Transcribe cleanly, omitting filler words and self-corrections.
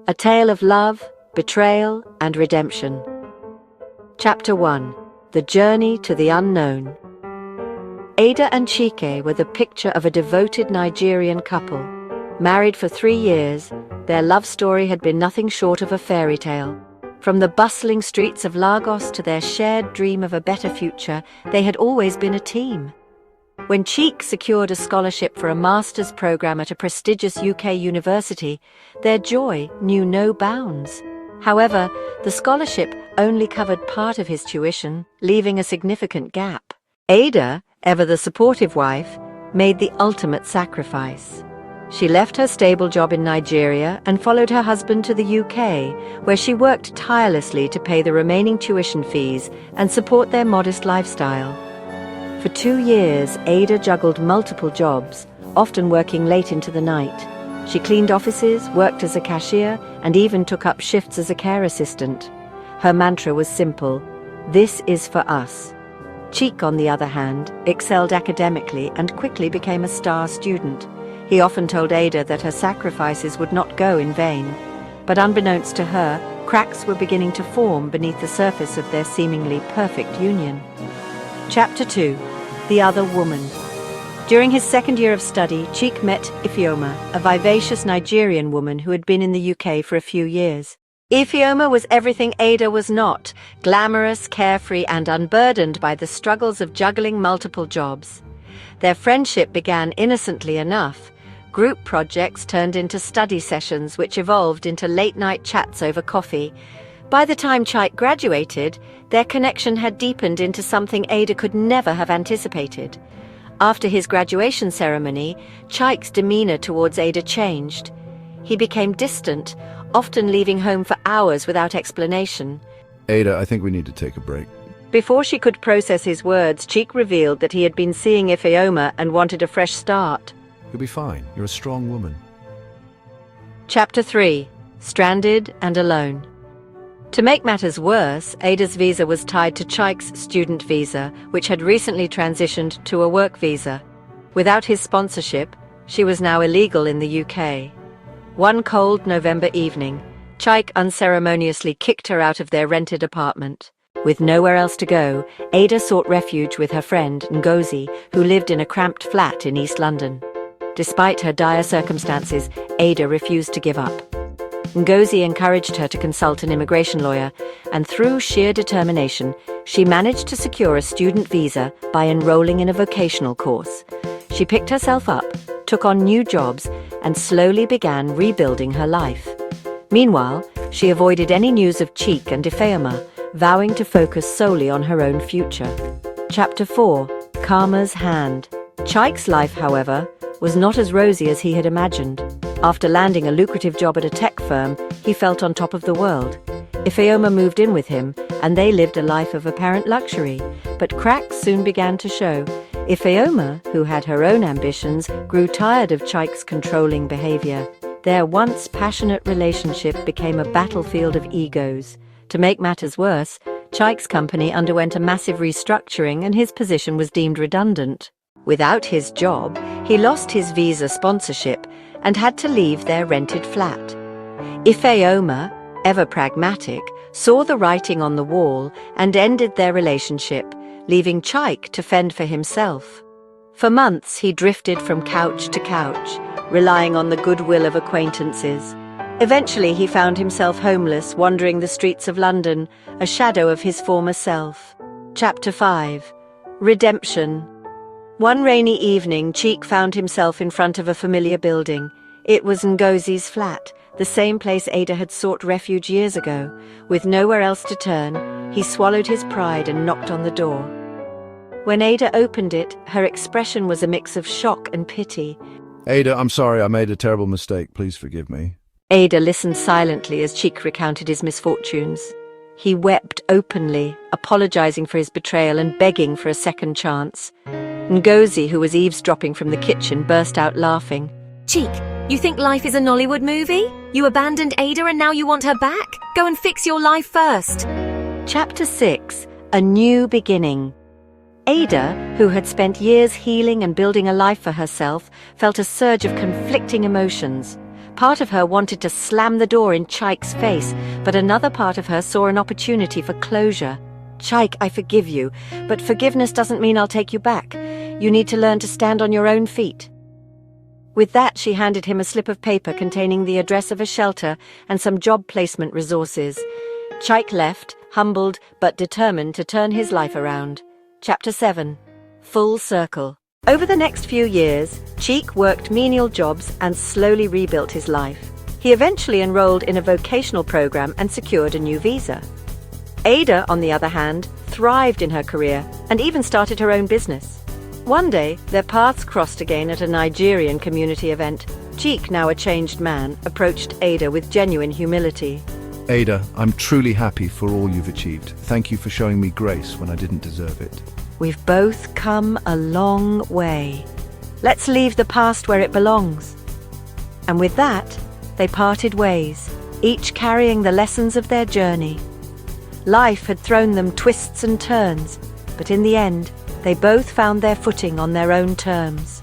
A tale of love, betrayal, and redemption. Chapter 1. The Journey to the Unknown. Ada and Chike were the picture of a devoted Nigerian couple. Married for 3 years, their love story had been nothing short of a fairy tale. From the bustling streets of Lagos to their shared dream of a better future, they had always been a team. When Chike secured a scholarship for a master's program at a prestigious UK university, their joy knew no bounds. However, the scholarship only covered part of his tuition, leaving a significant gap. Ada, ever the supportive wife, made the ultimate sacrifice. She left her stable job in Nigeria and followed her husband to the UK, where she worked tirelessly to pay the remaining tuition fees and support their modest lifestyle. For 2 years, Ada juggled multiple jobs, often working late into the night. She cleaned offices, worked as a cashier, and even took up shifts as a care assistant. Her mantra was simple: "This is for us." Chike, on the other hand, excelled academically and quickly became a star student. He often told Ada that her sacrifices would not go in vain. But unbeknownst to her, cracks were beginning to form beneath the surface of their seemingly perfect union. Chapter 2. The Other Woman. During his second year of study, Chike met Ifeoma, a vivacious Nigerian woman who had been in the UK for a few years. Ifeoma was everything Ada was not: glamorous, carefree, and unburdened by the struggles of juggling multiple jobs. Their friendship began innocently enough. Group projects turned into study sessions, which evolved into late-night chats over coffee. By the time Chike graduated, their connection had deepened into something Ada could never have anticipated. After his graduation ceremony, Chike's demeanor towards Ada changed. He became distant, often leaving home for hours without explanation. Ada, I think we need to take a break. Before she could process his words, Chike revealed that he had been seeing Ifeoma and wanted a fresh start. You'll be fine. You're a strong woman. Chapter 3. Stranded and Alone. To make matters worse, Ada's visa was tied to Chike's student visa, which had recently transitioned to a work visa. Without his sponsorship, she was now illegal in the UK. One cold November evening, Chike unceremoniously kicked her out of their rented apartment. With nowhere else to go, Ada sought refuge with her friend, Ngozi, who lived in a cramped flat in East London. Despite her dire circumstances, Ada refused to give up. Ngozi encouraged her to consult an immigration lawyer, and through sheer determination, she managed to secure a student visa by enrolling in a vocational course. She picked herself up, took on new jobs, and slowly began rebuilding her life. Meanwhile, she avoided any news of Chike and Ifeoma, vowing to focus solely on her own future. Chapter 4. Karma's Hand. Chike's life, however, was not as rosy as he had imagined. After landing a lucrative job at a tech firm, he felt on top of the world. Ifeoma moved in with him, and they lived a life of apparent luxury. But cracks soon began to show. Ifeoma, who had her own ambitions, grew tired of Chike's controlling behavior. Their once passionate relationship became a battlefield of egos. To make matters worse, Chike's company underwent a massive restructuring and his position was deemed redundant. Without his job, he lost his visa sponsorship and had to leave their rented flat. Ifeoma, ever pragmatic, saw the writing on the wall and ended their relationship, leaving Chike to fend for himself. For months he drifted from couch to couch, relying on the goodwill of acquaintances. Eventually he found himself homeless, wandering the streets of London, a shadow of his former self. Chapter 5. Redemption. One rainy evening, Chike found himself in front of a familiar building. It was Ngozi's flat, the same place Ada had sought refuge years ago. With nowhere else to turn, he swallowed his pride and knocked on the door. When Ada opened it, her expression was a mix of shock and pity. Ada, I'm sorry, I made a terrible mistake. Please forgive me. Ada listened silently as Chike recounted his misfortunes. He wept openly, apologizing for his betrayal and begging for a second chance. Ngozi, who was eavesdropping from the kitchen, burst out laughing. Chike, you think life is a Nollywood movie? You abandoned Ada and now you want her back? Go and fix your life first. Chapter 6. A New Beginning. Ada, who had spent years healing and building a life for herself, felt a surge of conflicting emotions. Part of her wanted to slam the door in Chike's face, but another part of her saw an opportunity for closure. Chike, I forgive you, but forgiveness doesn't mean I'll take you back. You need to learn to stand on your own feet. With that, she handed him a slip of paper containing the address of a shelter and some job placement resources. Chike left, humbled but determined to turn his life around. Chapter 7. Full Circle. Over the next few years, Chike worked menial jobs and slowly rebuilt his life. He eventually enrolled in a vocational program and secured a new visa. Ada, on the other hand, thrived in her career and even started her own business. One day, their paths crossed again at a Nigerian community event. Chike, now a changed man, approached Ada with genuine humility. Ada, I'm truly happy for all you've achieved. Thank you for showing me grace when I didn't deserve it. We've both come a long way. Let's leave the past where it belongs. And with that, they parted ways, each carrying the lessons of their journey. Life had thrown them twists and turns, but in the end, they both found their footing on their own terms.